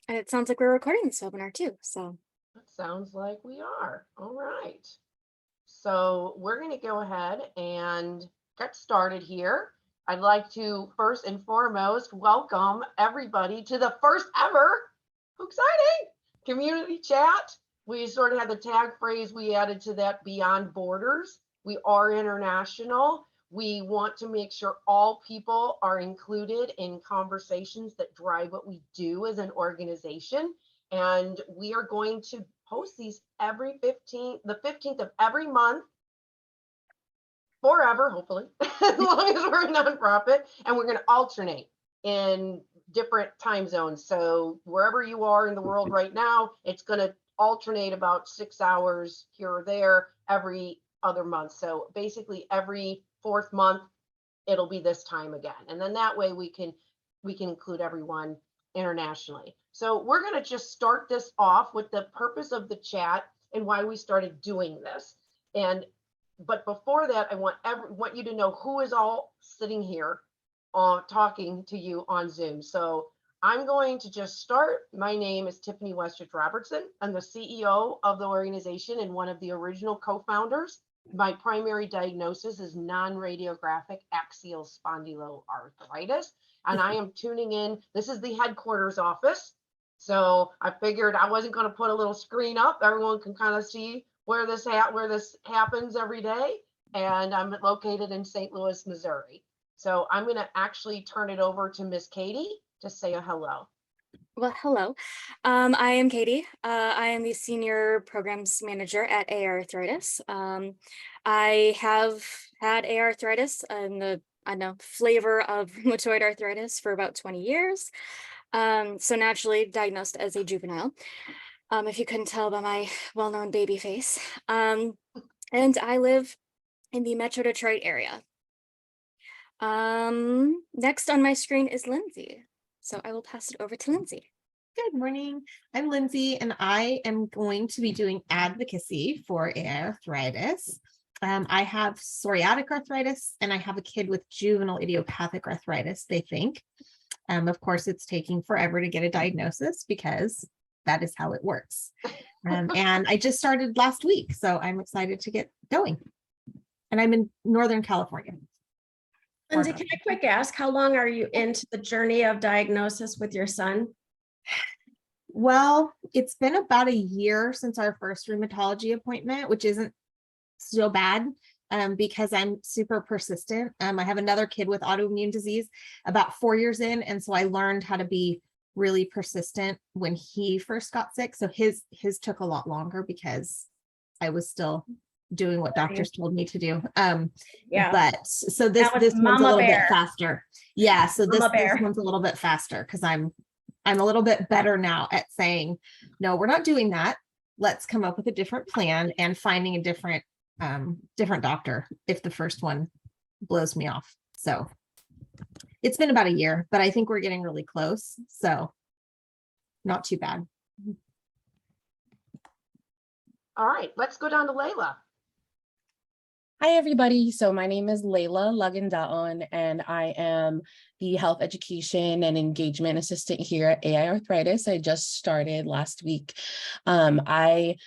And it sounds like we're recording this webinar too. So It sounds like we are. All right. So we're going to go ahead and get started here. I'd like to first and foremost welcome everybody to the first ever, exciting, community chat. We sort of had the tag phrase we added to that, beyond borders. We are international. We want to make sure all people are included in conversations that drive what we do as an organization. And we are going to post these every the 15th of every month, forever, hopefully, as long as we're a nonprofit. And we're going to alternate in different time zones. So wherever you are in the world right now, it's going to alternate about 6 hours here or there every other month. So basically every fourth month, it'll be this time again. And then that way we can include everyone internationally. So we're going to just start this off with the purpose of the chat and why we started doing this. But before that, I want you to know who is all sitting here talking to you on Zoom. So I'm going to just start. My name is Tiffany Westridge Robertson. I'm the CEO of the organization and one of the original co-founders. My primary diagnosis is non-radiographic axial spondyloarthritis. And I am tuning in. This is the headquarters office. So I figured I wasn't going to put a little screen up. Everyone can kind of see where this happens every day. And I'm located in St. Louis, Missouri. So I'm going to actually turn it over to Miss Katie to say a hello. well, hello. I am Katie. I am the Senior Programs Manager at AiArthritis. I have had AiArthritis and the flavor of rheumatoid arthritis for about 20 years. So naturally diagnosed as a juvenile, if you couldn't tell by my well-known baby face. And I live in the Metro Detroit area. Next on my screen is Lindsay. So I will pass it over to Lindsay. Good morning. I'm Lindsay, and I am going to be doing advocacy for AiArthritis. I have psoriatic arthritis, and I have a kid with juvenile idiopathic arthritis, they think. Of course, it's taking forever to get a diagnosis because that is how it works. And I just started last week, so I'm excited to get going. And I'm in Northern California. Lindsay, can I quick ask, how long are you into the journey of diagnosis with your son? Well, it's been about a year since our first rheumatology appointment, which isn't so bad because I'm super persistent. I have another kid with autoimmune disease about 4 years in, and so I learned how to be really persistent when he first got sick. So his took a lot longer because I was still doing what doctors told me to do. Yeah. But so this one's a little bit faster. Yeah. So this one's a little bit faster because I'm a little bit better now at saying, no, we're not doing that. Let's come up with a different plan and finding a different doctor if the first one blows me off. So it's been about a year, but I think we're getting really close. So not too bad. All right, let's go down to Layla. Hi, everybody. So my name is Layla Lagandaon, and I am the Health Education and Engagement Assistant here at AiArthritis. I just started last week. I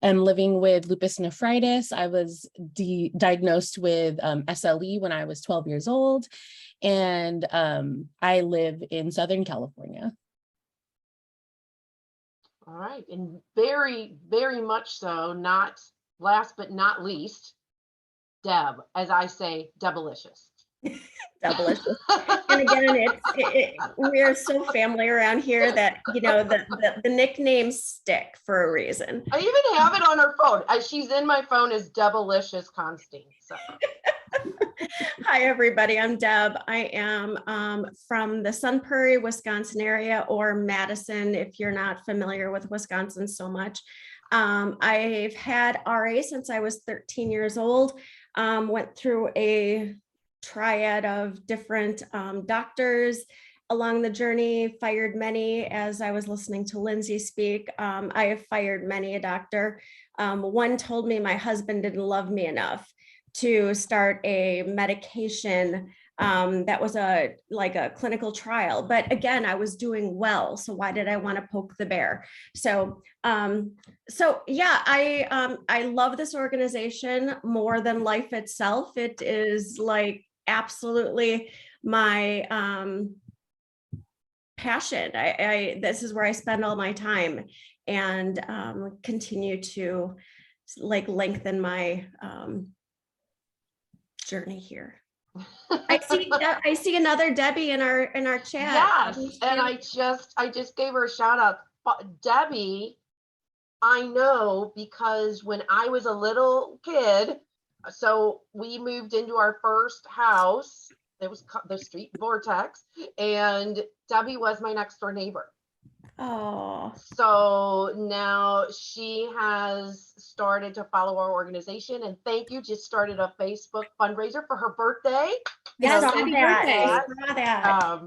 am living with lupus nephritis. I was diagnosed with SLE when I was 12 years old, and I live in Southern California. All right, and very, very much so, not last but not least, Deb, as I say, Debalicious. Debalicious. And again, we're so family around here that, you know, the nicknames stick for a reason. I even have it on her phone. She's in my phone as Debalicious Constantine. So. Hi, everybody. I'm Deb. I am from the Sun Prairie, Wisconsin area, or Madison, if you're not familiar with Wisconsin so much. I've had RA since I was 13 years old. Went through a triad of different doctors along the journey, fired many. As I was listening to Lindsay speak, I have fired many a doctor. One told me my husband didn't love me enough to start a medication That was like a clinical trial, but again, I was doing well. So why did I want to poke the bear? So, yeah, I love this organization more than life itself. It is like absolutely my passion. This is where I spend all my time, and continue to like lengthen my journey here. I see another Debbie in our chat. Yes, and I just gave her a shout out. Debbie, I know because when I was a little kid, so we moved into our first house. It was the street Vortex, and Debbie was my next door neighbor. Oh, So now she has started to follow our organization, and thank you, just started a Facebook fundraiser for her birthday. Yes, So happy thank you birthday. for that.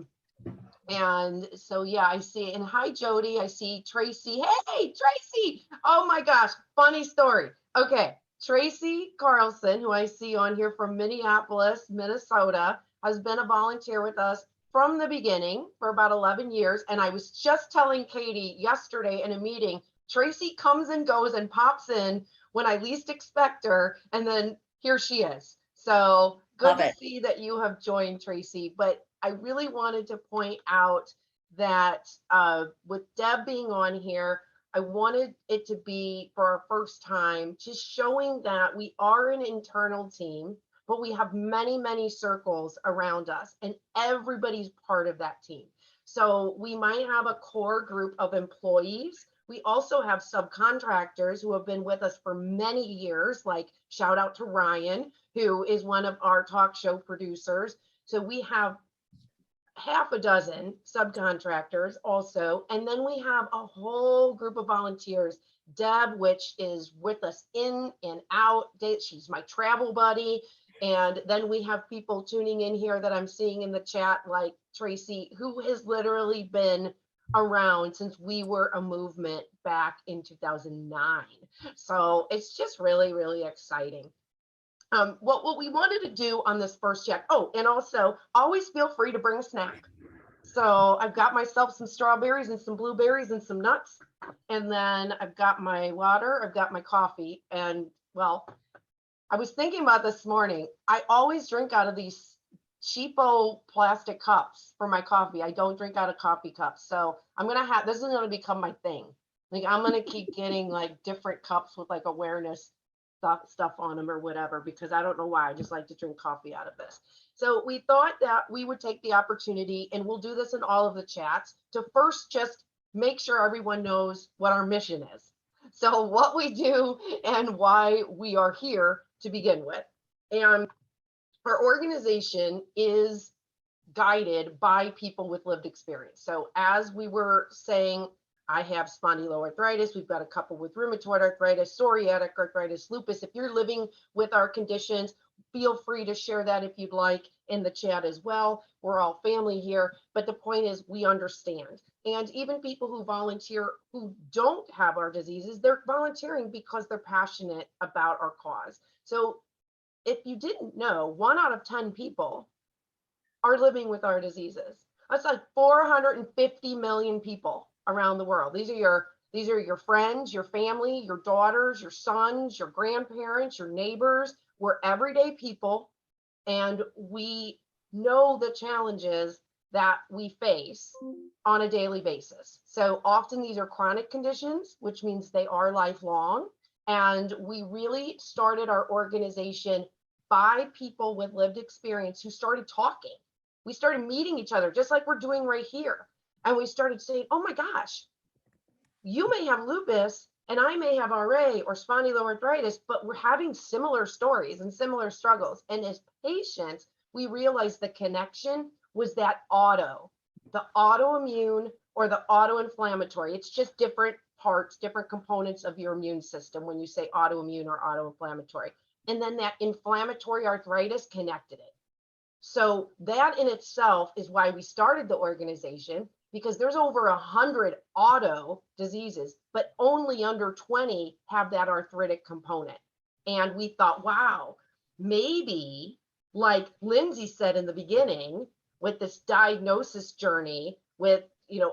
And so, yeah, I see, and hi, Jody, I see Tracy. Hey, Tracy. Oh my gosh, funny story. Okay, Tracy Carlson, who I see on here from Minneapolis, Minnesota, has been a volunteer with us from the beginning for about 11 years. And I was just telling Katie yesterday in a meeting, Tracy comes and goes and pops in when I least expect her. And then here she is. So good to see that you have joined, Tracy. But I really wanted to point out that with Deb being on here, I wanted it to be for our first time, just showing that we are an internal team, but we have many, many circles around us, and everybody's part of that team. So we might have a core group of employees. We also have subcontractors who have been with us for many years, like shout out to Ryan, who is one of our talk show producers. So we have half a dozen subcontractors also. And then we have a whole group of volunteers. Deb, which is with us in and out. She's my travel buddy. And then we have people tuning in here that I'm seeing in the chat, like Tracy, who has literally been around since we were a movement back in 2009. So it's just really, really exciting. What we wanted to do on this first check. Oh, and also always feel free to bring a snack. So I've got myself some strawberries and some blueberries and some nuts. And then I've got my water, I've got my coffee. And well, I was thinking about this morning. I always drink out of these cheapo plastic cups for my coffee. I don't drink out of coffee cups. So I'm going to have, this is going to become my thing. Like I'm going to keep getting like different cups with like awareness stuff on them or whatever, because I don't know why. I just like to drink coffee out of this. So we thought that we would take the opportunity, and we'll do this in all of the chats, to first just make sure everyone knows what our mission is. So what we do and why we are here to begin with. And our organization is guided by people with lived experience. So as we were saying, I have spondyloarthritis. We've got a couple with rheumatoid arthritis, psoriatic arthritis, lupus. If you're living with our conditions, feel free to share that if you'd like in the chat as well. We're all family here, but the point is we understand. And even people who volunteer who don't have our diseases, they're volunteering because they're passionate about our cause. So if you didn't know, 1 out of 10 people are living with our diseases. That's like 450 million people around the world. These are your friends, your family, your daughters, your sons, your grandparents, your neighbors. We're everyday people, and we know the challenges that we face on a daily basis. So often these are chronic conditions, which means they are lifelong. And we really started our organization by people with lived experience who started talking. We started meeting each other just like we're doing right here. And we started saying, oh my gosh, you may have lupus and I may have RA or spondyloarthritis, but we're having similar stories and similar struggles. And as patients, we realized the connection was that the autoimmune or the autoinflammatory. It's just different parts, different components of your immune system when you say autoimmune or autoinflammatory. And then that inflammatory arthritis connected it. So that in itself is why we started the organization, because there's over 100 auto diseases, but only under 20 have that arthritic component. And we thought, wow, maybe like Lindsay said in the beginning, with this diagnosis journey with,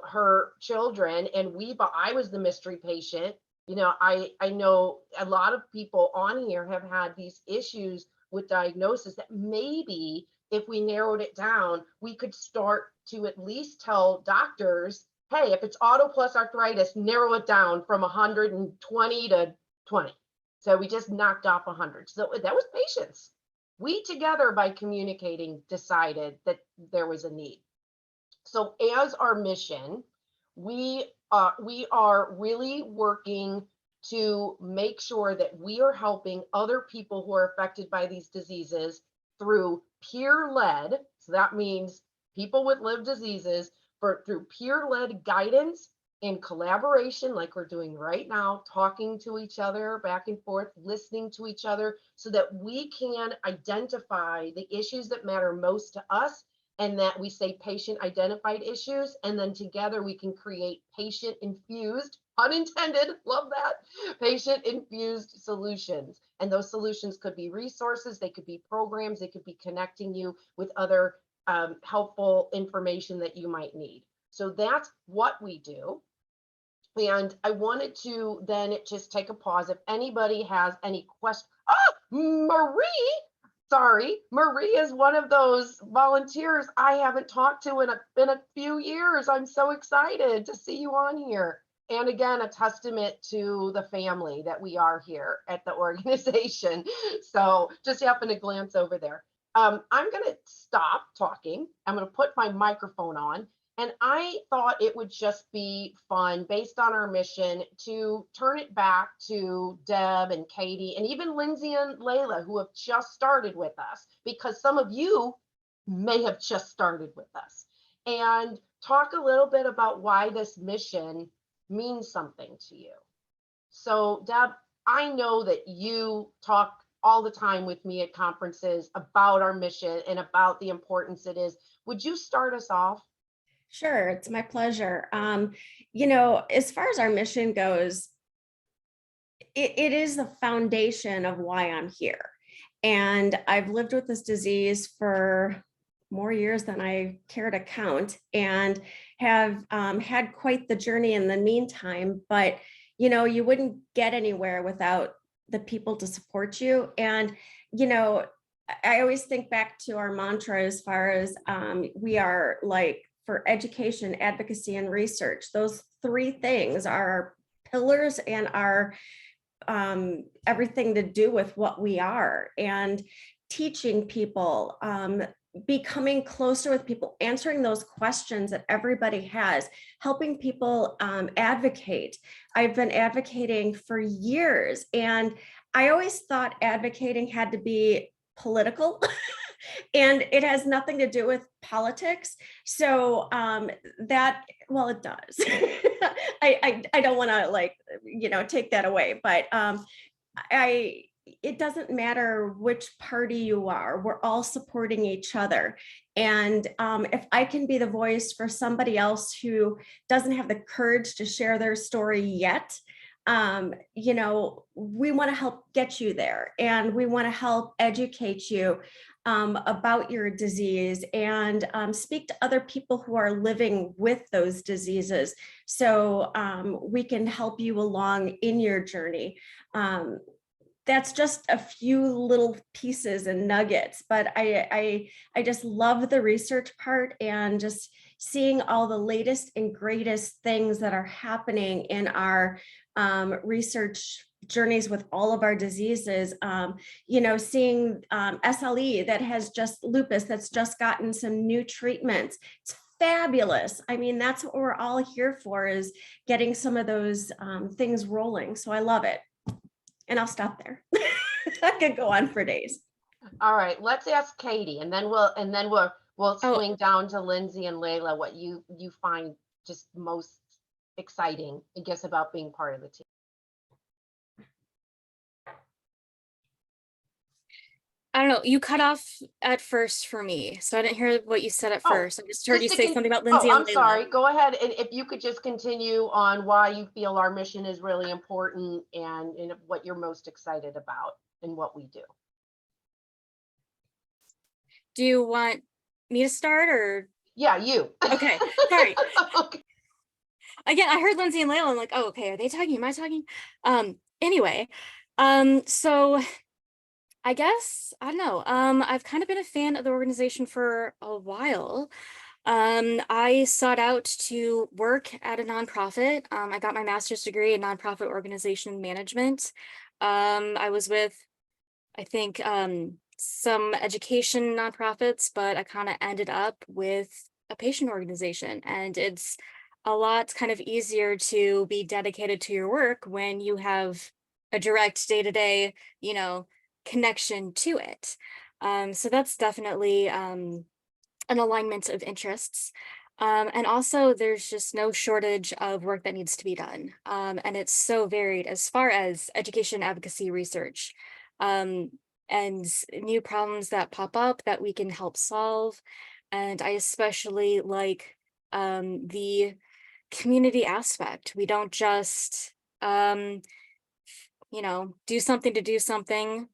her children, and I was the mystery patient. I know a lot of people on here have had these issues with diagnosis that maybe if we narrowed it down, we could start to at least tell doctors, hey, if it's auto plus arthritis, narrow it down from 120 to 20. So we just knocked off 100. So that was patience. We together, by communicating, decided that there was a need. So as our mission, we are really working to make sure that we are helping other people who are affected by these diseases through peer-led. So that means people with lived diseases, through peer-led guidance and collaboration, like we're doing right now, talking to each other back and forth, listening to each other, so that we can identify the issues that matter most to us, and that we say patient identified issues, and then together we can create patient infused, unintended, love that, patient infused solutions. And those solutions could be resources, they could be programs, they could be connecting you with other helpful information that you might need. So that's what we do. And I wanted to then just take a pause. If anybody has any questions. Marie, sorry, Marie is one of those volunteers I haven't talked to in a few years. I'm so excited to see you on here. And again, a testament to the family that we are here at the organization. So just happen to glance over there. I'm going to stop talking. I'm going to put my microphone on. And I thought it would just be fun, based on our mission, to turn it back to Deb and Katie and even Lindsay and Layla, who have just started with us, because some of you may have just started with us, and talk a little bit about why this mission means something to you. So Deb, I know that you talk all the time with me at conferences about our mission and about the importance it is. Would you start us off? Sure, it's my pleasure. As far as our mission goes, it is the foundation of why I'm here. And I've lived with this disease for more years than I care to count, and have had quite the journey in the meantime. But, you wouldn't get anywhere without the people to support you. And, I always think back to our mantra as far as we are like, for education, advocacy, and research. Those three things are our pillars and our everything to do with what we are. And teaching people, becoming closer with people, answering those questions that everybody has, helping people advocate. I've been advocating for years, and I always thought advocating had to be political. And it has nothing to do with politics. So well, it does. I don't want to take that away, but it doesn't matter which party you are. We're all supporting each other. And if I can be the voice for somebody else who doesn't have the courage to share their story yet, we want to help get you there, and we want to help educate you about your disease, and speak to other people who are living with those diseases, so we can help you along in your journey. That's just a few little pieces and nuggets, but I just love the research part, and just seeing all the latest and greatest things that are happening in our research journeys with all of our diseases. Seeing SLE that has just lupus that's just gotten some new treatments. It's fabulous. I mean, that's what we're all here for, is getting some of those things rolling. So I love it. And I'll stop there. I could go on for days. All right, let's ask Katie, and then we'll swing down to Lindsay and Layla, what you find just most exciting, I guess, about being part of the team. I don't know. You cut off at first for me, so I didn't hear what you said at first. I just heard you say something about Lindsay and I'm Layla. sorry. Go ahead, and if you could just continue on why you feel our mission is really important, and what you're most excited about and what we do. do you want me to start or? Yeah, you. Okay, sorry. Okay. Again, I heard Lindsay and Layla. I'm like, oh, okay, are they talking? Am I talking? Anyway, so I guess, I don't know. I've kind of been a fan of the organization for a while. I sought out to work at a nonprofit. I got my master's degree in nonprofit organization management. I was with, I think, some education nonprofits, but I kind of ended up with a patient organization. And it's a lot kind of easier to be dedicated to your work when you have a direct day-to-day, you know, connection to it. So that's definitely an alignment of interests. And also there's just no shortage of work that needs to be done. And it's so varied as far as education advocacy research. And new problems that pop up that we can help solve. And I especially like the community aspect. We don't just, you know, do something to do something.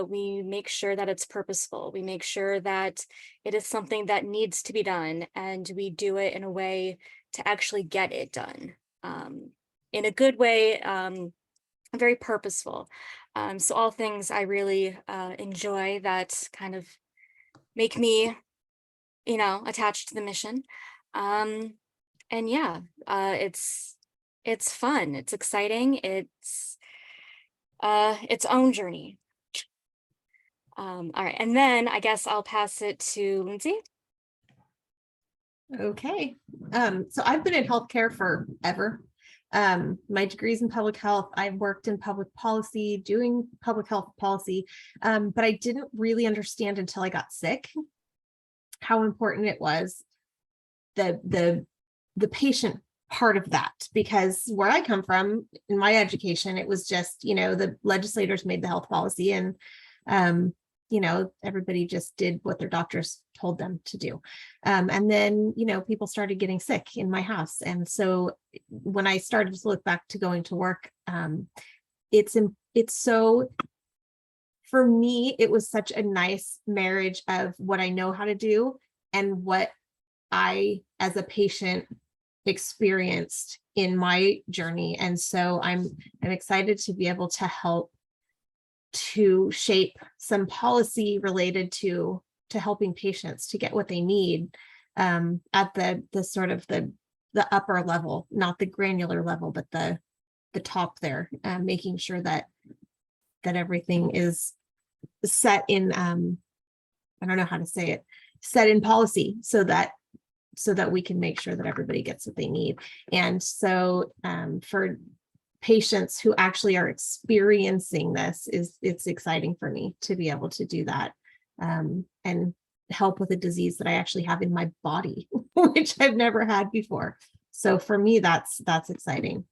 We make sure that it's purposeful. We make sure that it is something that needs to be done, and we do it in a way to actually get it done in a good way, very purposeful. So all things I really enjoy that kind of make me, you know, attached to the mission. And yeah, it's fun, it's exciting, it's its own journey. All right, and then I guess I'll pass it to Lindsay. Okay. So I've been in healthcare forever. My degree's in public health. I've worked in public policy, doing public health policy, but I didn't really understand until I got sick how important it was, the patient part of that, because where I come from in my education, it was just, you know, the legislators made the health policy and you know, everybody just did what their doctors told them to do. And then, you know, people started getting sick in my house. And so when I started to look back to going to work, it's so, for me, it was such a nice marriage of what I know how to do and what I, as a patient, experienced in my journey. And so I'm excited to be able to help to shape some policy related to helping patients to get what they need at the sort of the upper level, not the granular level, but the top there, making sure that everything is set in I don't know how to say it, set in policy so that we can make sure that everybody gets what they need. And so for patients who actually are experiencing this, it's exciting for me to be able to do that and help with a disease that I actually have in my body, which I've never had before. So for me, that's exciting.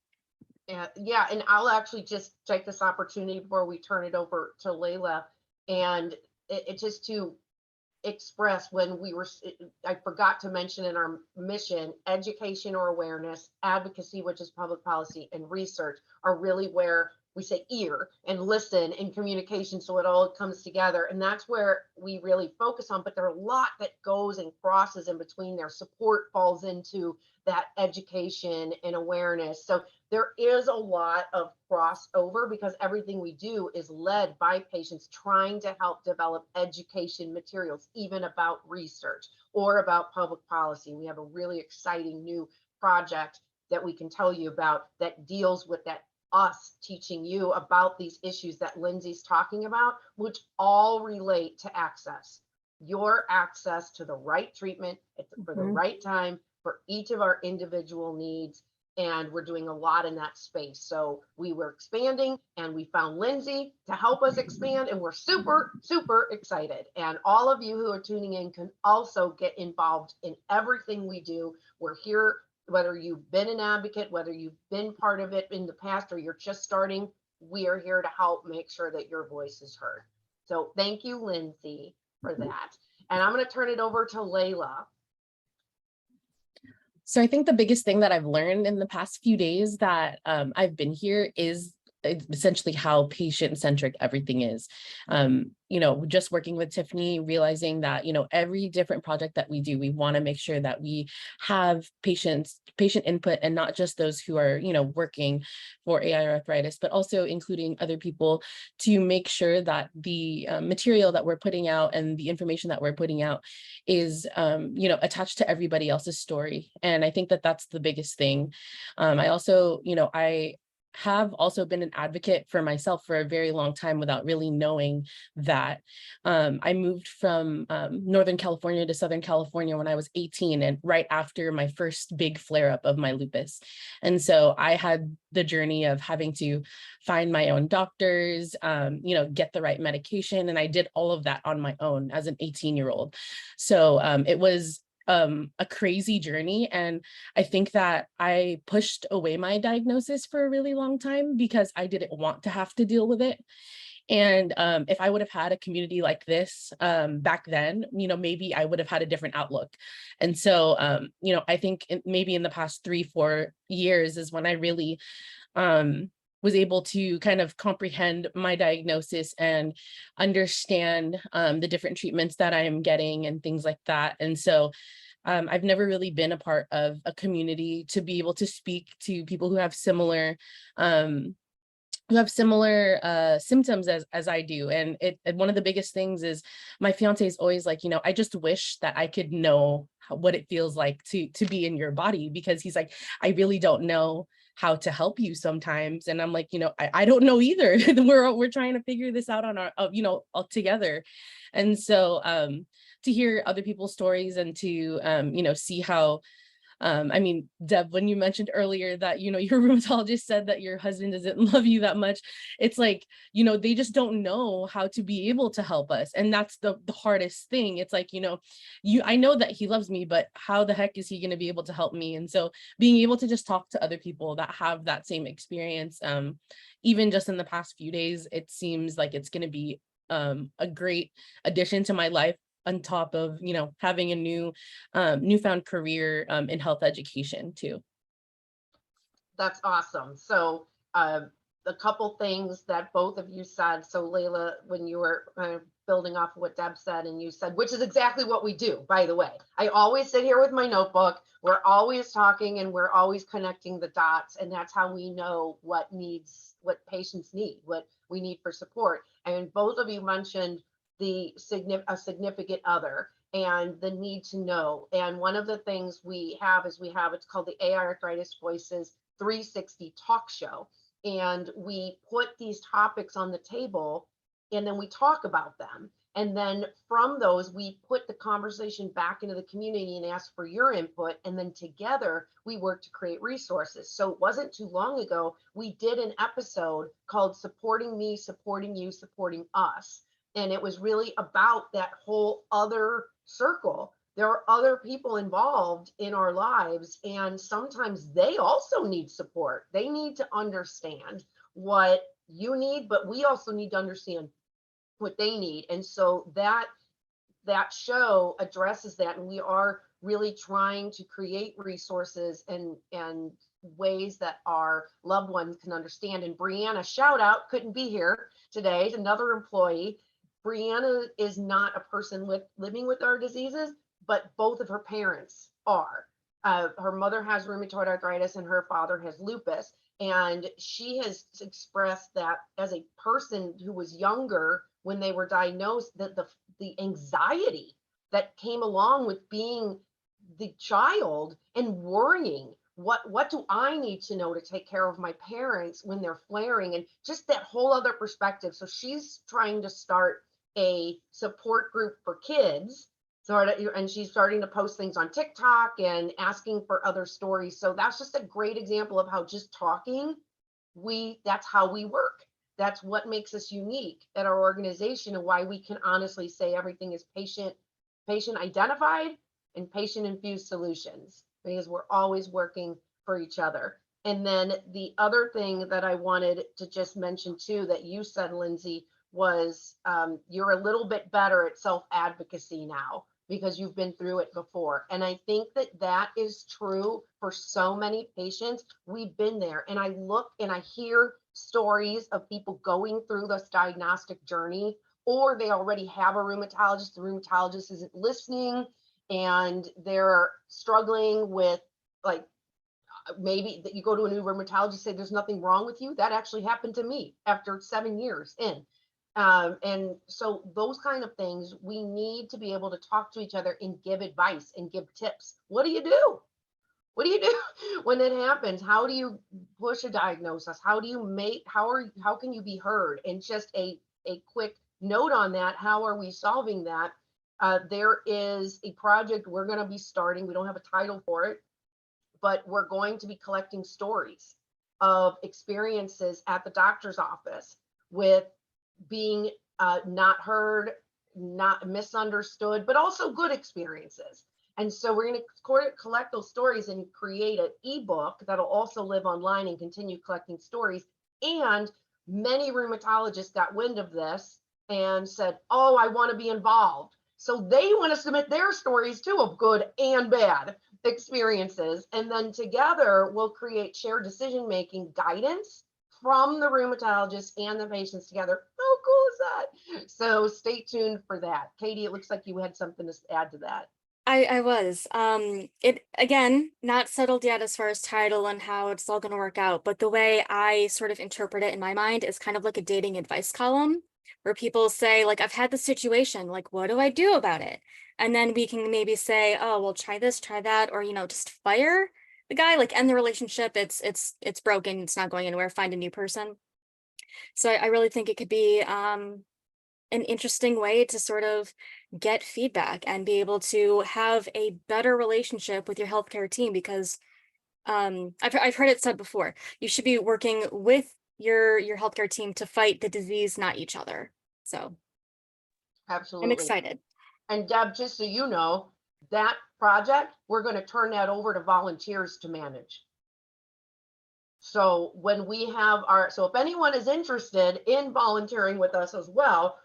Yeah, and I'll actually just take this opportunity before we turn it over to Layla, and it just to express when we were, I forgot to mention in our mission, education or awareness, advocacy, which is public policy, and research are really where we say ear and listen and communication. So it all comes together. And that's where we really focus on, but there are a lot that goes and crosses in between there. Support falls into that education and awareness. So there is a lot of crossover because everything we do is led by patients trying to help develop education materials, even about research or about public policy. We have a really exciting new project that we can tell you about that deals with that, us teaching you about these issues that Lindsay's talking about, which all relate to access, your access to the right treatment for the right time for each of our individual needs. And we're doing a lot in that space. So we were expanding and we found Lindsay to help us expand, and we're super, super excited. And all of you who are tuning in can also get involved in everything we do. We're here, whether you've been an advocate, whether you've been part of it in the past, or you're just starting, we are here to help make sure that your voice is heard. So thank you, Lindsay, for that. And I'm going to turn it over to Layla. So I think the biggest thing that I've learned in the past few days that I've been here is essentially how patient-centric everything is. Just working with Tiffany, realizing that, every different project that we do, we want to make sure that we have patient input, and not just those who are, working for AI arthritis, but also including other people, to make sure that the material that we're putting out and the information that we're putting out is, attached to everybody else's story. And I think that that's the biggest thing. I also, I have also been an advocate for myself for a very long time without really knowing that. I moved from Northern California to Southern California when I was 18, and right after my first big flare up of my lupus. And so I had the journey of having to find my own doctors, get the right medication. And I did all of that on my own as an 18-year-old. So it was a crazy journey. And I think that I pushed away my diagnosis for a really long time because I didn't want to have to deal with it. And if I would have had a community like this back then, maybe I would have had a different outlook. And so, I think maybe in the past 3-4 years is when I really was able to kind of comprehend my diagnosis and understand the different treatments that I am getting and things like that. And so I've never really been a part of a community to be able to speak to people who have similar symptoms as I do. And one of the biggest things is my fiance is always like, I just wish that I could know what it feels like to be in your body, because he's like, I really don't know how to help you sometimes. And I'm like, I don't know either. we're trying to figure this out on our, all together. And so to hear other people's stories and to see how Deb, when you mentioned earlier that, your rheumatologist said that your husband doesn't love you that much, it's like, they just don't know how to be able to help us. And that's the hardest thing. It's like, I know that he loves me, but how the heck is he going to be able to help me? And so being able to just talk to other people that have that same experience, even just in the past few days, it seems like it's going to be a great addition to my life, on top of, having a newfound career in health education too. That's awesome. So a couple things that both of you said. So Layla, when you were building off of what Deb said, and you said, which is exactly what we do, by the way. I always sit here with my notebook. We're always talking and we're always connecting the dots. And that's how we know what patients need, what we need for support. And both of you mentioned a significant other and the need to know. And one of the things we have it's called the AiArthritis Voices 360 talk show. And we put these topics on the table and then we talk about them. And then from those, we put the conversation back into the community and ask for your input. And then together we work to create resources. So it wasn't too long ago, we did an episode called Supporting Me, Supporting You, Supporting Us. And it was really about that whole other circle. There are other people involved in our lives, and sometimes they also need support. They need to understand what you need, but we also need to understand what they need. And so that show addresses that, and we are really trying to create resources and ways that our loved ones can understand. And Brianna, shout out, couldn't be here today, another employee. Brianna is not a person living with our diseases, but both of her parents are. Her mother has rheumatoid arthritis and her father has lupus. And she has expressed that as a person who was younger when they were diagnosed, that the anxiety that came along with being the child and worrying, what do I need to know to take care of my parents when they're flaring, and just that whole other perspective. So she's trying to start a support group for kids, and she's starting to post things on TikTok and asking for other stories. So that's just a great example of how just talking, that's how we work. That's what makes us unique at our organization, and why we can honestly say everything is patient identified and patient infused solutions, because we're always working for each other. And then the other thing that I wanted to just mention too, that you said, Lindsay, was you're a little bit better at self-advocacy now because you've been through it before. And I think that is true for so many patients. We've been there, and I look and I hear stories of people going through this diagnostic journey, or they already have a rheumatologist, the rheumatologist isn't listening, and they're struggling with, like, maybe that you go to a new rheumatologist, say there's nothing wrong with you. That actually happened to me after 7 years in. And so those kind of things, we need to be able to talk to each other and give advice and give tips. What do you do? What do you do when it happens? How do you push a diagnosis? How do you make, how can you be heard? And just a quick note on that, how are we solving that? There is a project we're going to be starting. We don't have a title for it, but we're going to be collecting stories of experiences at the doctor's office with being not heard, not misunderstood, but also good experiences. And so we're going to collect those stories and create an ebook that'll also live online and continue collecting stories. And many rheumatologists got wind of this and said, oh, I want to be involved. So they want to submit their stories too of good and bad experiences. And then together we'll create shared decision-making guidance from the rheumatologist and the patients together. How cool is that? So stay tuned for that. Katie, it looks like you had something to add to that. I was. It, again, not settled yet as far as title and how it's all going to work out, but the way I sort of interpret it in my mind is kind of like a dating advice column where people say, like, I've had this situation, like, what do I do about it? And then we can maybe say, oh, well, try this, try that, or, you know, just fire the guy, like, end the relationship. It's broken. It's not going anywhere. Find a new person. So I really think it could be an interesting way to sort of get feedback and be able to have a better relationship with your healthcare team, because I've heard it said before, you should be working with your healthcare team to fight the disease, not each other. So Absolutely. I'm excited. And Deb, just so you know, that project, we're going to turn that over to volunteers to manage. So when we have so if anyone is interested in volunteering with us as well,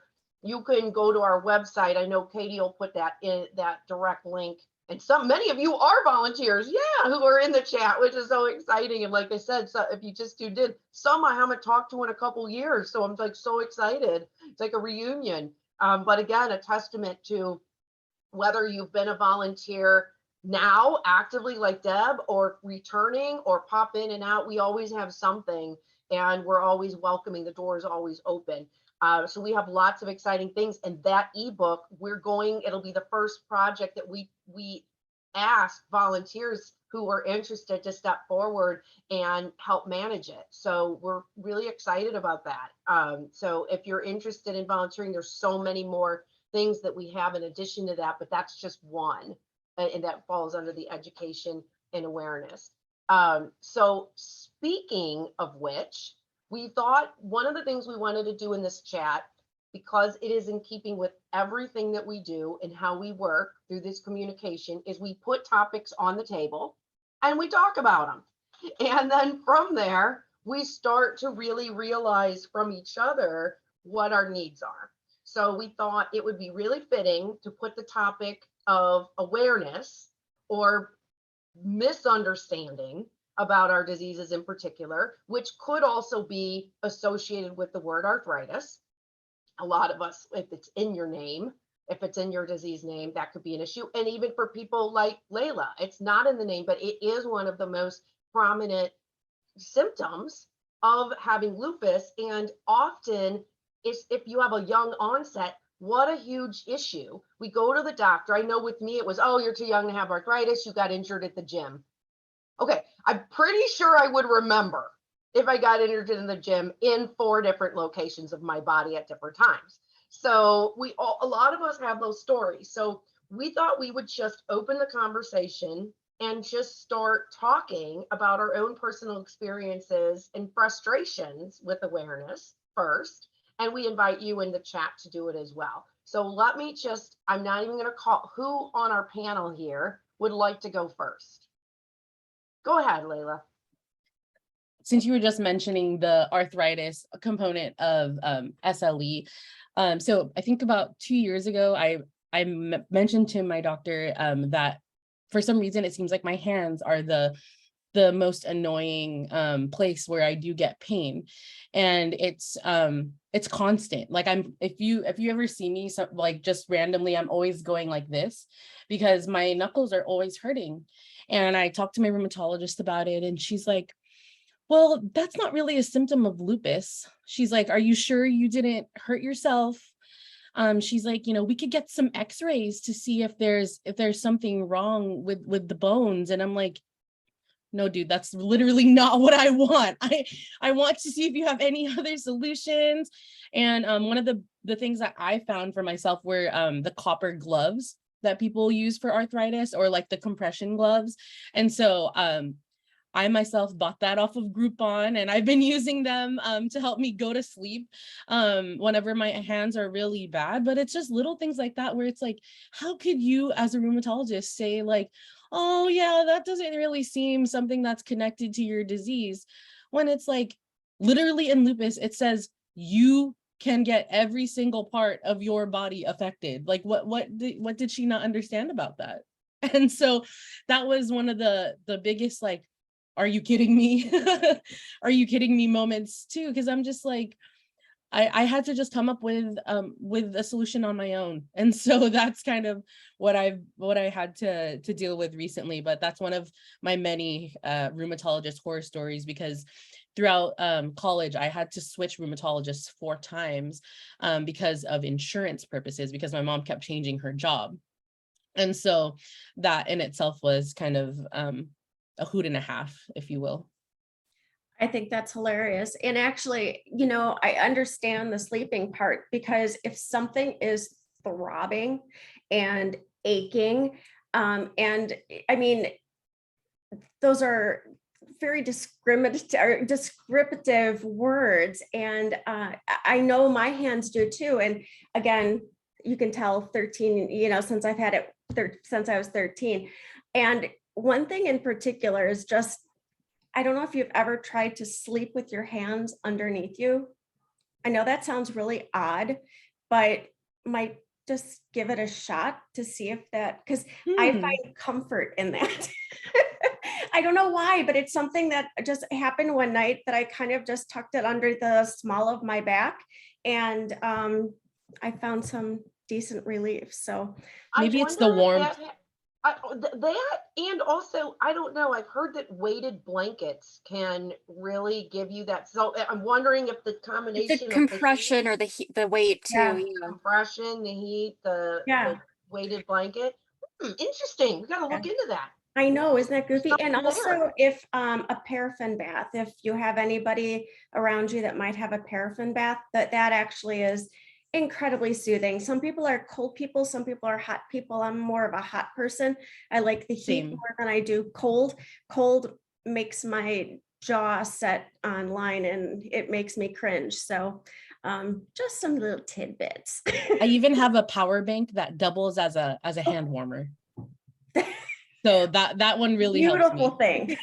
you can go to our website. I know Katie will put that in, that direct link. And many of you are volunteers, yeah, who are in the chat, which is so exciting. And like I said, so if you just tuned in, some I haven't talked to in a couple years, so I'm like so excited. It's like a reunion. But again, a testament to whether you've been a volunteer now actively like Deb, or returning, or pop in and out. We always have something, and we're always welcoming. The door is always open. So we have lots of exciting things. And that ebook, it'll be the first project that we ask volunteers who are interested to step forward and help manage it. So we're really excited about that. So if you're interested in volunteering, there's so many more things that we have in addition to that, but that's just one, and that falls under the education and awareness. So speaking of which, we thought one of the things we wanted to do in this chat, because it is in keeping with everything that we do and how we work through this communication, is we put topics on the table and we talk about them. And then from there, we start to really realize from each other what our needs are. So we thought it would be really fitting to put the topic of awareness or misunderstanding about our diseases in particular, which could also be associated with the word arthritis. A lot of us, if it's in your name, if it's in your disease name, that could be an issue. And even for people like Layla, it's not in the name, but it is one of the most prominent symptoms of having lupus. And often, if you have a young onset, what a huge issue. We go to the doctor. I know with me, it was, oh, you're too young to have arthritis. You got injured at the gym. Okay, I'm pretty sure I would remember if I got injured in the gym in 4 different locations of my body at different times. So a lot of us have those stories. So we thought we would just open the conversation and just start talking about our own personal experiences and frustrations with awareness first. And we invite you in the chat to do it as well. So let me I'm not even going to call who on our panel here would like to go first. Go ahead, Layla. Since you were just mentioning the arthritis component of SLE, so I think about 2 years ago, I mentioned to my doctor that for some reason it seems like my hands are the the most annoying place where I do get pain. And it's constant. Like if you ever see me, so, like just randomly, I'm always going like this because my knuckles are always hurting. And I talked to my rheumatologist about it, and she's like, well, that's not really a symptom of lupus. She's like, are you sure you didn't hurt yourself? She's like, we could get some x-rays to see if there's something wrong with the bones. And I'm like, no, dude, that's literally not what I want. I want to see if you have any other solutions. And one of the things that I found for myself were the copper gloves that people use for arthritis, or like the compression gloves. And so I myself bought that off of Groupon, and I've been using them to help me go to sleep whenever my hands are really bad. But it's just little things like that where it's like, how could you as a rheumatologist say like, oh yeah, that doesn't really seem something that's connected to your disease, when it's like literally in lupus, it says you can get every single part of your body affected. Like what did she not understand about that? And so that was one of the biggest like, are you kidding me? Are you kidding me moments too? Because I'm just like, I had to just come up with a solution on my own. And so that's kind of what I had to deal with recently. But that's one of my many rheumatologist horror stories, because throughout college, I had to switch rheumatologists 4 times because of insurance purposes, because my mom kept changing her job. And so that in itself was kind of a hoot and a half, if you will. I think that's hilarious. And actually, I understand the sleeping part, because if something is throbbing and aching, and I mean, those are very descriptive words. And I know my hands do too. And again, you can tell 13, since I've had it since I was 13. And one thing in particular is just, I don't know if you've ever tried to sleep with your hands underneath you. I know that sounds really odd, but might just give it a shot to see if that, because I find comfort in that. I don't know why, but it's something that just happened one night that I kind of just tucked it under the small of my back, and I found some decent relief. So maybe it's the warmth. That, and also, I don't know, I've heard that weighted blankets can really give you that. So I'm wondering if the combination It's the compression or the weight too. Yeah. compression, the heat, the weighted blanket. Interesting. We got to look into that. I know, isn't that goofy? And Something also there. if a paraffin bath, if you have anybody around you that might have a paraffin bath, that actually is incredibly soothing. Some people are cold people, some people are hot people. I'm more of a hot person. I like the heat more than I do cold. Cold makes my jaw set on line and it makes me cringe. So just some little tidbits. I even have a power bank that doubles as a hand warmer. So that one really helps me. Beautiful thing.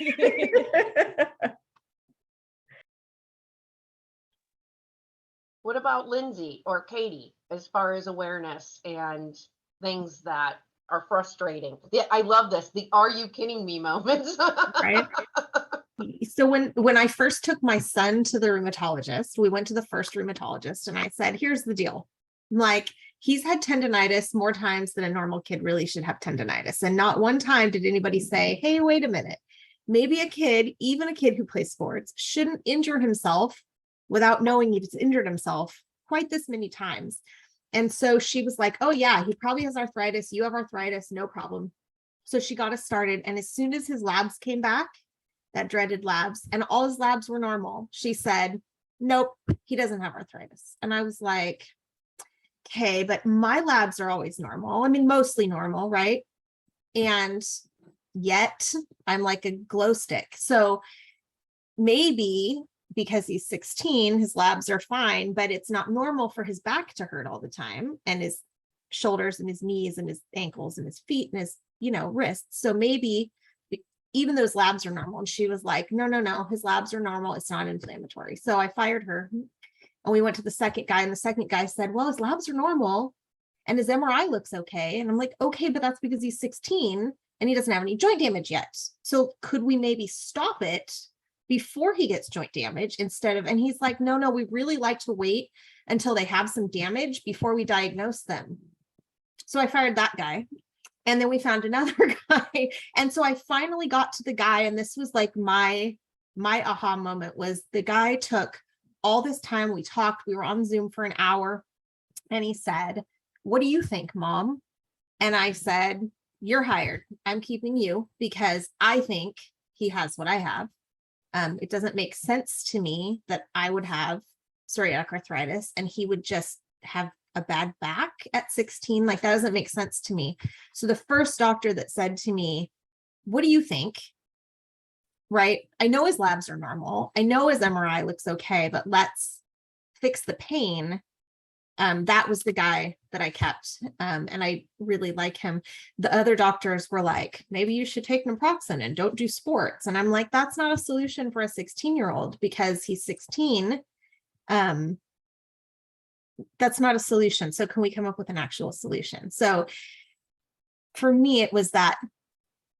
What about Lindsay or Katie, as far as awareness and things that are frustrating? Yeah, I love this. The "are you kidding me" moments. Right. So when I first took my son to the rheumatologist, we went to the first rheumatologist, and I said, here's the deal. Like, he's had tendonitis more times than a normal kid really should have tendonitis. And not one time did anybody say, hey, wait a minute. Maybe a kid, even a kid who plays sports, shouldn't injure himself without knowing he's injured himself quite this many times. And so she was like, oh yeah, he probably has arthritis. You have arthritis, no problem. So she got us started. And as soon as his labs came back, that dreaded labs, and all his labs were normal, she said, nope, he doesn't have arthritis. And I was like, okay, but my labs are always normal. I mean, mostly normal, right? And yet I'm like a glow stick. So maybe because he's 16, his labs are fine, but it's not normal for his back to hurt all the time, and his shoulders and his knees and his ankles and his feet and his, wrists. So maybe even those labs are normal. And she was like, no, his labs are normal. It's not inflammatory. So I fired her, and we went to the second guy, and the second guy said, well, his labs are normal and his MRI looks okay. And I'm like, okay, but that's because he's 16 and he doesn't have any joint damage yet. So could we maybe stop it before he gets joint damage instead of, and he's like, no, we really like to wait until they have some damage before we diagnose them. So I fired that guy. And then we found another guy. And so I finally got to the guy, and this was like my aha moment was the guy took all this time. We talked, we were on Zoom for an hour, and he said, "What do you think, Mom?" And I said, "You're hired. I'm keeping you because I think he has what I have. It doesn't make sense to me that I would have psoriatic arthritis and he would just have a bad back at 16. Like, that doesn't make sense to me." So the first doctor that said to me, "What do you think?" Right? I know his labs are normal. I know his MRI looks okay, but let's fix the pain. That was the guy that I kept. And I really like him. The other doctors were like, "Maybe you should take naproxen and don't do sports." And I'm like, that's not a solution for a 16-year-old because he's 16. That's not a solution. So can we come up with an actual solution? So for me, it was that,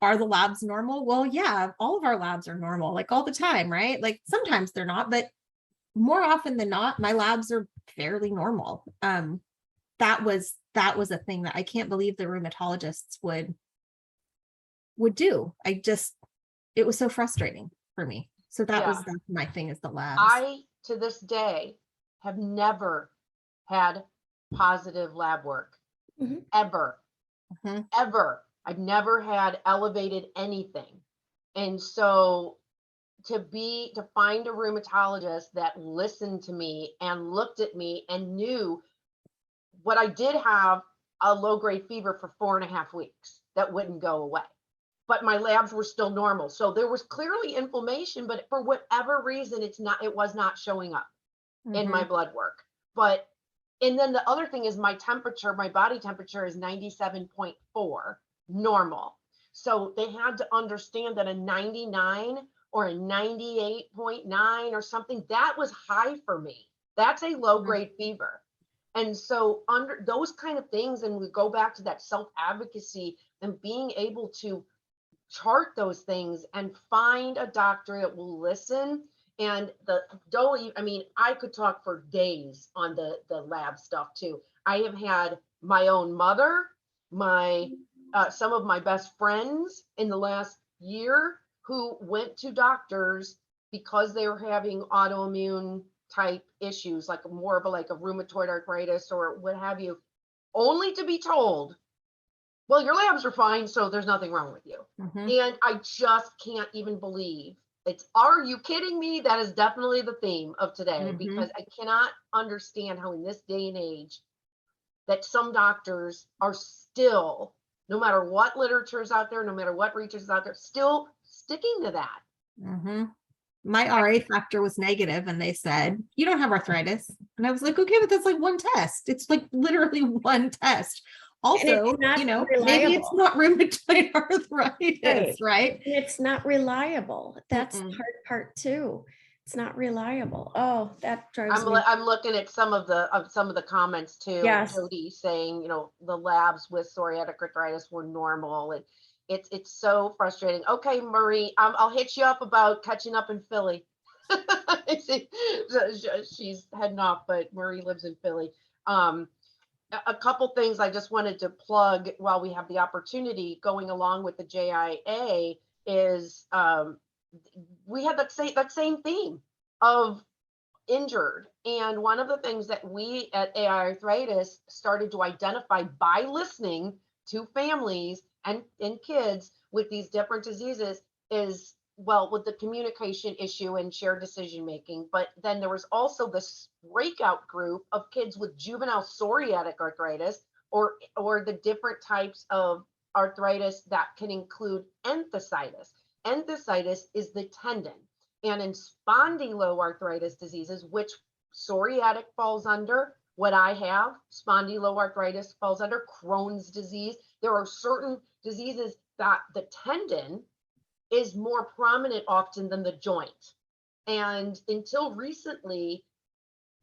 are the labs normal? Well, yeah, all of our labs are normal, like all the time, right? Like sometimes they're not, but more often than not, my labs are fairly normal. That was a thing that I can't believe the rheumatologists would do. It was so frustrating for me. So that's my thing, is the labs. I, to this day, have never had positive lab work, ever. Ever. I've never had elevated anything. And so to find a rheumatologist that listened to me and looked at me and knew what I did have, a low grade fever for 4.5 weeks that wouldn't go away, but my labs were still normal. So there was clearly inflammation, but for whatever reason, it was not showing up in my blood work. And then the other thing is my body temperature is 97.4 normal. So they had to understand that a 99 or a 98.9 or something, that was high for me. That's a low grade fever. And so under those kind of things, and we go back to that self-advocacy and being able to chart those things and find a doctor that will listen. And I could talk for days on the lab stuff too. I have had my own mother, some of my best friends in the last year who went to doctors because they were having autoimmune type issues, like more of a rheumatoid arthritis or what have you, only to be told, "Well, your labs are fine, so there's nothing wrong with you." And I just can't even believe are you kidding me? That is definitely the theme of today, because I cannot understand how in this day and age that some doctors are still, no matter what literature is out there, no matter what research is out there, still sticking to that. My RA factor was negative, and they said, "You don't have arthritis." And I was like, "Okay, but that's like one test. It's like literally one test." Also, maybe it's not rheumatoid arthritis, right? It's not reliable. That's the hard part too. It's not reliable. Oh, that drives me. I'm looking at some of the comments too. Yes. Jody saying, the labs with psoriatic arthritis were normal, and it's so frustrating. Okay, Marie, I'll hit you up about catching up in Philly. She's heading off, but Marie lives in Philly. A couple things I just wanted to plug while we have the opportunity, going along with the JIA, is we had that same theme of injured. And one of the things that we at AiArthritis started to identify by listening to families and kids with these different diseases is, well, with the communication issue and shared decision making. But then there was also this breakout group of kids with juvenile psoriatic arthritis, or the different types of arthritis that can include enthesitis. Enthesitis is the tendon. And in spondyloarthritis diseases, which psoriatic falls under, what I have, spondyloarthritis falls under, Crohn's disease. There are certain diseases that the tendon is more prominent often than the joint. And until recently,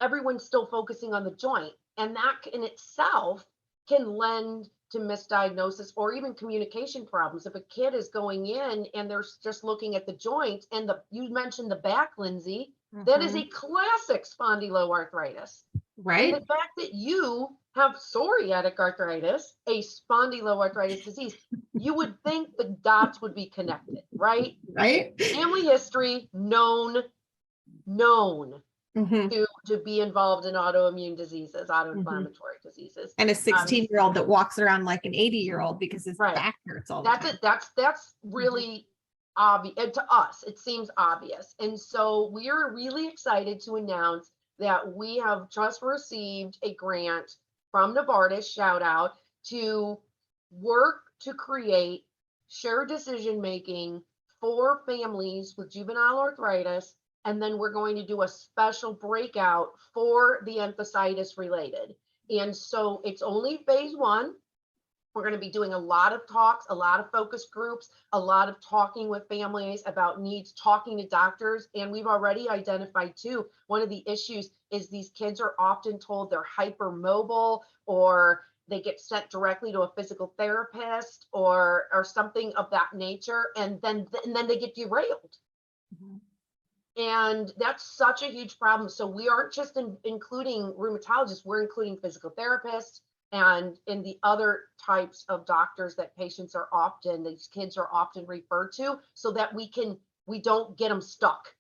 everyone's still focusing on the joint. And that in itself can lend to misdiagnosis or even communication problems. If a kid is going in and they're just looking at the joints and you mentioned the back, Lindsay, that is a classic spondyloarthritis. And Right. the fact that you have psoriatic arthritis, a spondyloarthritis disease, you would think the dots would be connected, right? Right. Family history, known Mhm. to be involved in autoimmune diseases, autoinflammatory diseases. And a 16-year-old that walks around like an 80-year-old because his Right. back hurts all the time. That's really obvious. And to us, it seems obvious. And so we are really excited to announce that we have just received a grant from Novartis, shout out, to work to create shared decision making for families with juvenile arthritis. And then we're going to do a special breakout for the enthesitis related. And so it's only phase 1. We're going to be doing a lot of talks, a lot of focus groups, a lot of talking with families about needs, talking to doctors. And we've already identified too, one of the issues is these kids are often told they're hypermobile, or they get sent directly to a physical therapist or something of that nature. And then they get derailed. And that's such a huge problem. So we aren't just including rheumatologists, we're including physical therapists, and in the other types of doctors that these kids are often referred to, so that we don't get them stuck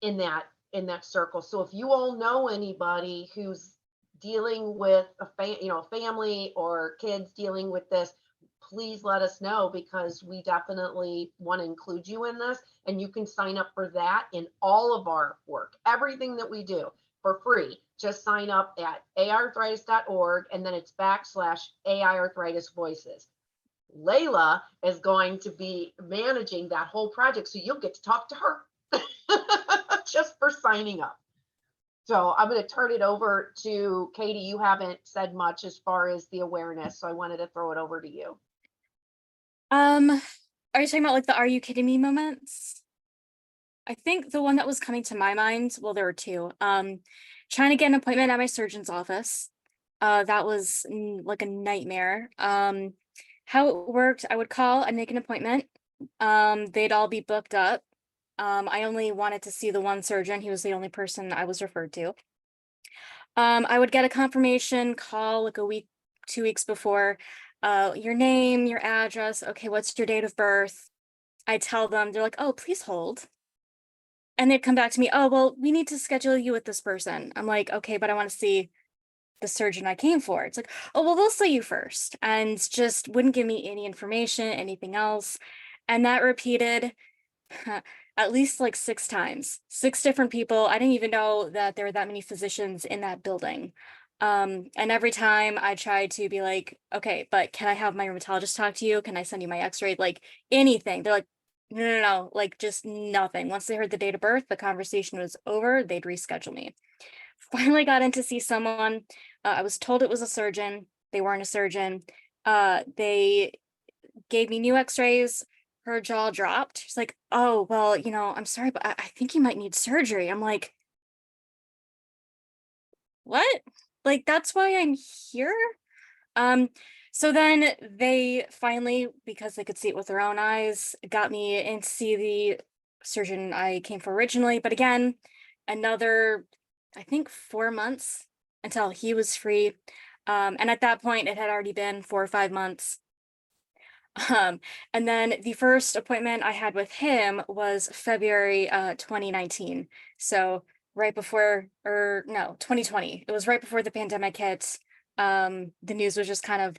in that circle. So if you all know anybody who's dealing with a family or kids dealing with this, please let us know, because we definitely want to include you in this. And you can sign up for that in all of our work, everything that we do, for free. Just sign up at aiarthritis.org, and then it's /AiArthritis Voices. Layla is going to be managing that whole project, so you'll get to talk to her just for signing up. So I'm going to turn it over to Katie. You haven't said much as far as the awareness, so I wanted to throw it over to you. Are you talking about like the "are you kidding me" moments? I think the one that was coming to my mind, well, there were two. Trying to get an appointment at my surgeon's office. That was like a nightmare. How it worked, I would call and make an appointment. They'd all be booked up. I only wanted to see the one surgeon. He was the only person I was referred to. I would get a confirmation call like a week, 2 weeks before. Your name, your address. Okay, what's your date of birth? I tell them, they're like, "Oh, please hold." And they'd come back to me, "Oh, well, we need to schedule you with this person." I'm like, "Okay, but I want to see the surgeon I came for." It's like, "Oh, well, we'll see you first," and just wouldn't give me any information, anything else. And that repeated at least like 6 times, 6 different people. I didn't even know that there were that many physicians in that building. And every time I tried to be like, "Okay, but can I have my rheumatologist talk to you? Can I send you my x-ray?" Like anything. They're like, "No, no, no," like just nothing. Once they heard the date of birth, the conversation was over. They'd reschedule me. Finally got in to see someone. I was told it was a surgeon. They weren't a surgeon. They gave me new x-rays. Her jaw dropped. She's like, "Oh, well, I'm sorry, but I think you might need surgery." I'm like, "What? Like, that's why I'm here?" So then they finally, because they could see it with their own eyes, got me in to see the surgeon I came for originally. But again, another, I think, 4 months until he was free. And at that point, it had already been 4 or 5 months. And then the first appointment I had with him was February 2019. So right before, or no, 2020. It was right before the pandemic hit. The news was just kind of,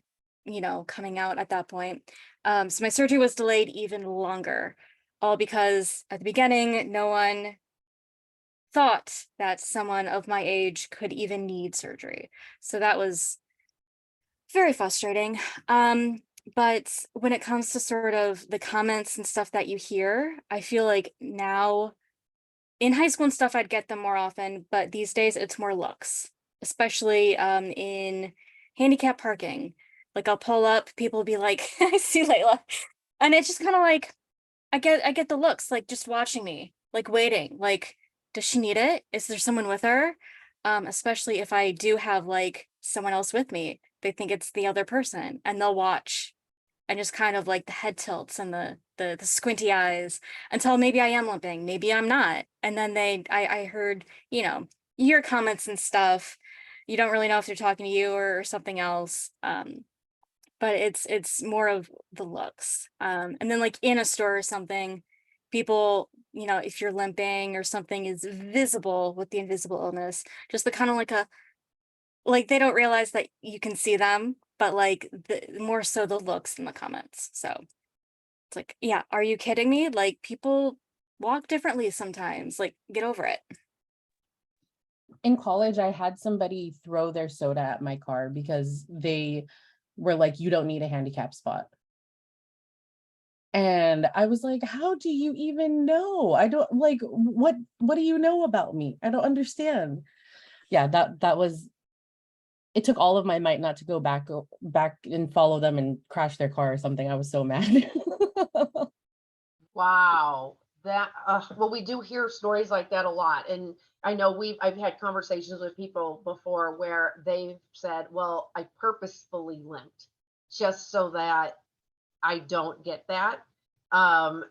coming out at that point. So my surgery was delayed even longer, all because at the beginning, no one thought that someone of my age could even need surgery. So that was very frustrating. But when it comes to sort of the comments and stuff that you hear, I feel like now in high school and stuff, I'd get them more often, but these days it's more looks, especially in handicap parking. Like I'll pull up, people will be like, "I see Layla." And it's just kind of like, I get the looks, like just watching me, like waiting, like, does she need it? Is there someone with her? especially if I do have like someone else with me. They think it's the other person and they'll watch and just kind of like the head tilts and the squinty eyes until maybe I am limping, maybe I'm not. And then I heard, you hear comments and stuff. You don't really know if they're talking to you or something else. But it's more of the looks. And then like in a store or something, people, if you're limping or something is visible with the invisible illness, just the kind of like they don't realize that you can see them, but like more so the looks in the comments. So it's like, yeah, are you kidding me? Like people walk differently sometimes. Like get over it. In college, I had somebody throw their soda at my car because they were like, you don't need a handicap spot. And I was like, how do you even know? I don't like, what do you know about me? I don't understand. Yeah, that was, it took all of my might not to go back and follow them and crash their car or something. I was so mad. Wow. That, well, we do hear stories like that a lot. And I know I've had conversations with people before where they've said, well, I purposefully limped just so that I don't get that. And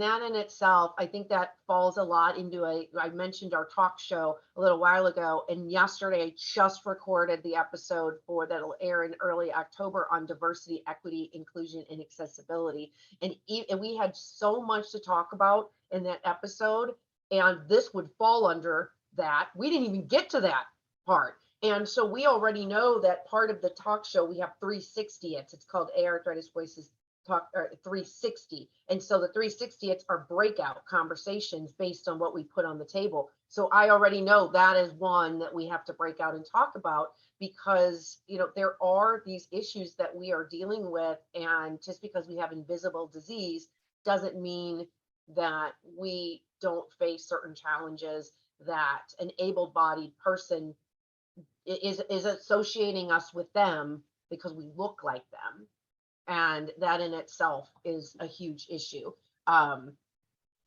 that in itself, I think that falls a lot into I mentioned our talk show a little while ago, and yesterday I just recorded the episode that'll air in early October on diversity, equity, inclusion, and accessibility. And we had so much to talk about in that episode, and this would fall under that. We didn't even get to that part. And so we already know that part of the talk show, we have 360. It's called AiArthritis Voices Talk 360. And so the 360, it's our breakout conversations based on what we put on the table. So I already know that is one that we have to break out and talk about because, there are these issues that we are dealing with. And just because we have invisible disease doesn't mean that we don't face certain challenges that an able-bodied person is associating us with them because we look like them. And that in itself is a huge issue.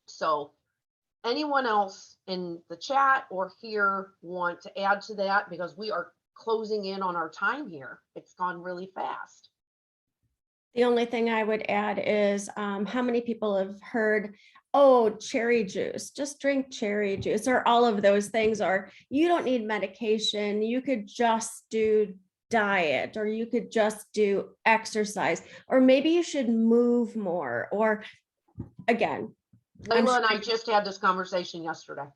So anyone else in the chat or here want to add to that? Because we are closing in on our time here. It's gone really fast. The only thing I would add is how many people have heard, oh, cherry juice, just drink cherry juice, or all of those things, or you don't need medication, you could just do diet, or you could just do exercise, or maybe you should move more, or again. Layla and I just had this conversation yesterday.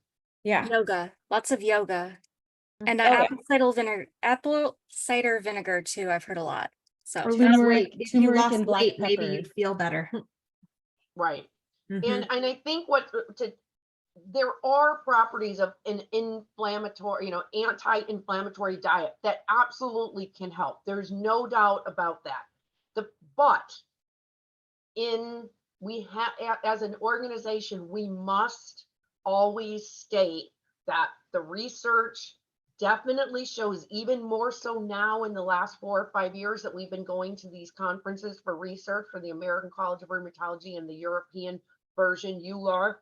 Yeah. Yoga, lots of yoga. And yeah. apple cider vinegar too, I've heard a lot. So Or lose Turmeric- weight. If you turmeric lost and black weight, maybe pepper. you'd feel better. Right. Mhm. And I think there are properties of an inflammatory, anti-inflammatory diet that absolutely can help. There's no doubt about that. But as an organization, we must always state that the research definitely shows, even more so now in the last 4 or 5 years that we've been going to these conferences for research for the American College of Rheumatology and the European version, EULAR.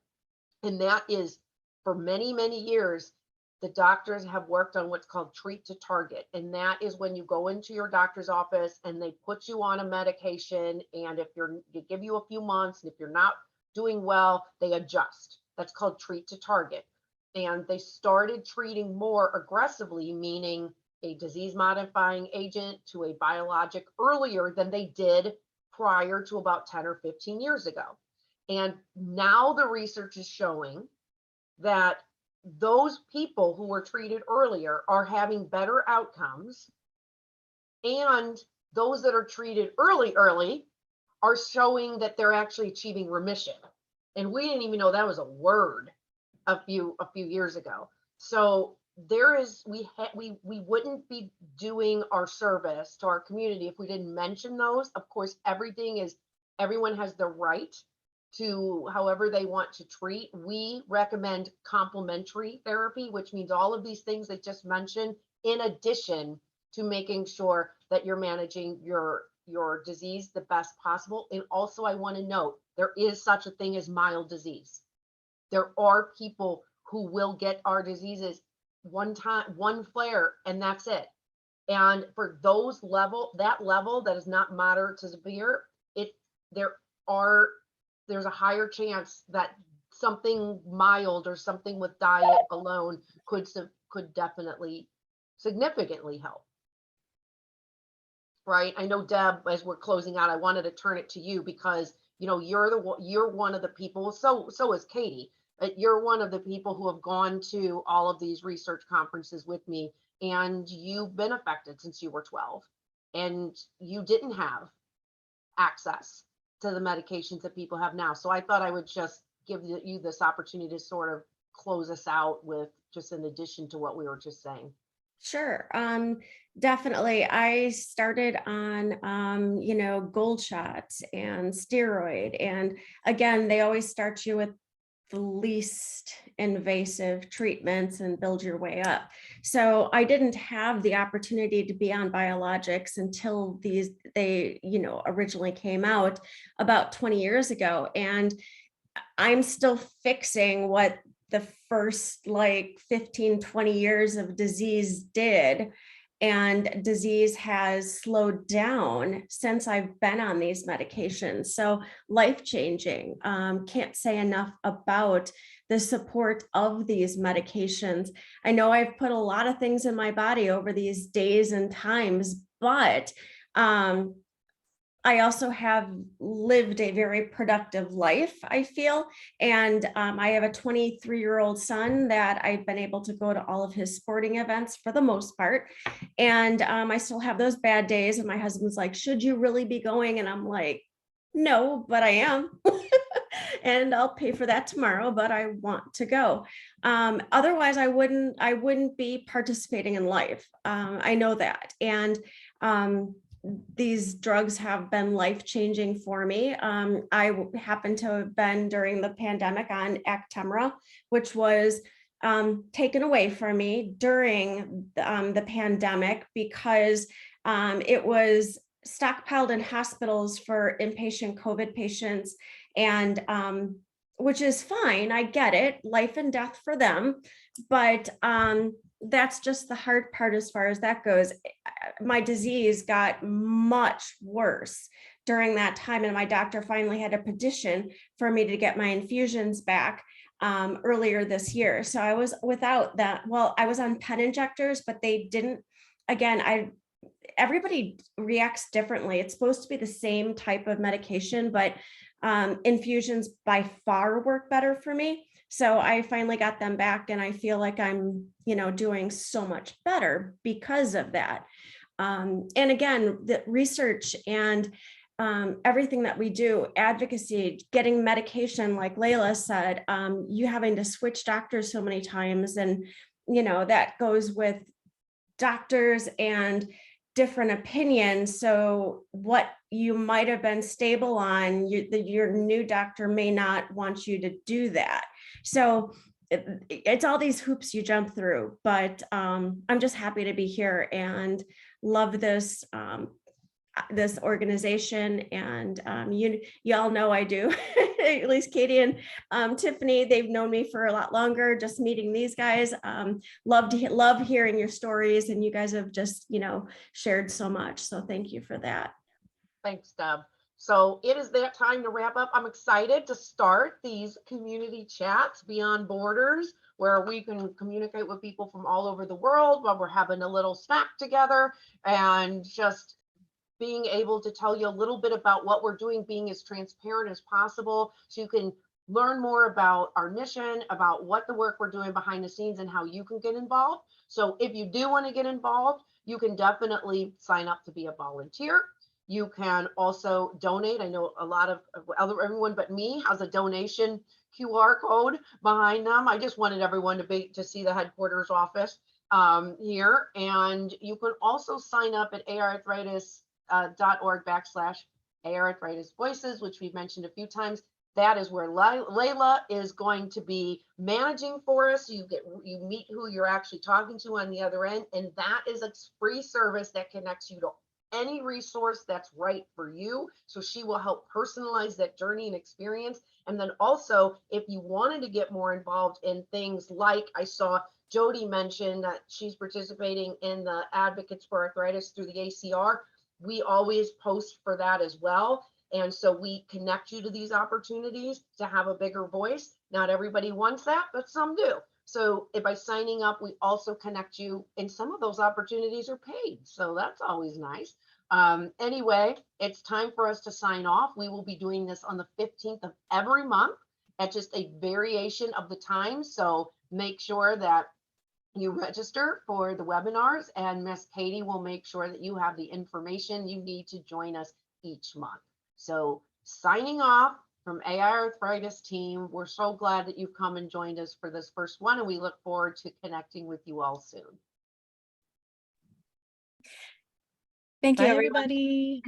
And that is, for many, many years, the doctors have worked on what's called treat to target. And that is when you go into your doctor's office and they put you on a medication. And if they give you a few months, and if you're not doing well, they adjust. That's called treat to target. And they started treating more aggressively, meaning a disease modifying agent to a biologic, earlier than they did prior to about 10 or 15 years ago. And now the research is showing that those people who were treated earlier are having better outcomes, and those that are treated early are showing that they're actually achieving remission. And we didn't even know that was a word a few years ago. So we wouldn't be doing our service to our community if we didn't mention those. Of course, everyone has the right to however they want to treat. We recommend complementary therapy, which means all of these things I just mentioned, in addition to making sure that you're managing your disease the best possible. And also, I want to note, there is such a thing as mild disease. There are people who will get our diseases one time, one flare, and that's it. And for that level that is not moderate to severe, there are there's a higher chance that something mild or something with diet alone could definitely significantly help. Right? I know, Deb, as we're closing out, I wanted to turn it to you because you're one of the people. So is Katie. You're one of the people who have gone to all of these research conferences with me, and you've been affected since you were 12, and you didn't have access to the medications that people have now. So I thought I would just give you this opportunity to sort of close us out with just in addition to what we were just saying. Sure. Definitely. I started on, gold shots and steroid. And again, they always start you with the least invasive treatments and build your way up. So I didn't have the opportunity to be on biologics until they originally came out about 20 years ago. And I'm still fixing what the first like 15, 20 years of disease did. And disease has slowed down since I've been on these medications. So life-changing. Can't say enough about the support of these medications. I know I've put a lot of things in my body over these days and times, but I also have lived a very productive life, I feel. And I have a 23-year-old son that I've been able to go to all of his sporting events for the most part. And I still have those bad days. And my husband's like, should you really be going? And I'm like, no, but I am. And I'll pay for that tomorrow, but I want to go. Otherwise, I wouldn't be participating in life. I know that. And these drugs have been life-changing for me. I happened to have been during the pandemic on Actemra, which was taken away from me during the pandemic because it was stockpiled in hospitals for inpatient COVID patients, and which is fine. I get it, life and death for them, but that's just the hard part as far as that goes. My disease got much worse during that time, and my doctor finally had a petition for me to get my infusions back earlier this year. So I was without that. Well, I was on pen injectors, but they didn't. Again, everybody reacts differently. It's supposed to be the same type of medication, but infusions by far work better for me. So I finally got them back, and I feel like I'm, doing so much better because of that. And again, the research and everything that we do, advocacy, getting medication, like Layla said, you having to switch doctors so many times, and that goes with doctors and different opinions. So what you might have been stable on, your new doctor may not want you to do that. So it's all these hoops you jump through, but I'm just happy to be here and love this this organization. And you all know I do. At least Katie and Tiffany, they've known me for a lot longer. Just meeting these guys, love hearing your stories, and you guys have just shared so much. So thank you for that. Thanks, Deb. So it is that time to wrap up. I'm excited to start these community chats beyond borders, where we can communicate with people from all over the world while we're having a little snack together, and just being able to tell you a little bit about what we're doing, being as transparent as possible, so you can learn more about our mission, about what the work we're doing behind the scenes, and how you can get involved. So if you do want to get involved, you can definitely sign up to be a volunteer. You can also donate. I know a lot of everyone but me has a donation QR code behind them. I just wanted everyone to see the headquarters office here. And you can also sign up at AiArthritis.org/AiArthritis Voices, which we've mentioned a few times. That is where Layla is going to be managing for us. You meet who you're actually talking to on the other end, and that is a free service that connects you to any resource that's right for you. So she will help personalize that journey and experience. And then also, if you wanted to get more involved in things like I saw Jody mention that she's participating in the Advocates for Arthritis through the ACR, we always post for that as well. And so we connect you to these opportunities to have a bigger voice. Not everybody wants that, but some do. So by signing up, we also connect you, and some of those opportunities are paid. So that's always nice. Anyway, it's time for us to sign off. We will be doing this on the 15th of every month at just a variation of the time. So make sure that you register for the webinars, and Miss Katie will make sure that you have the information you need to join us each month. So signing off from AiArthritis team, we're so glad that you've come and joined us for this first one, and we look forward to connecting with you all soon. Thank you, Bye, everyone. everybody.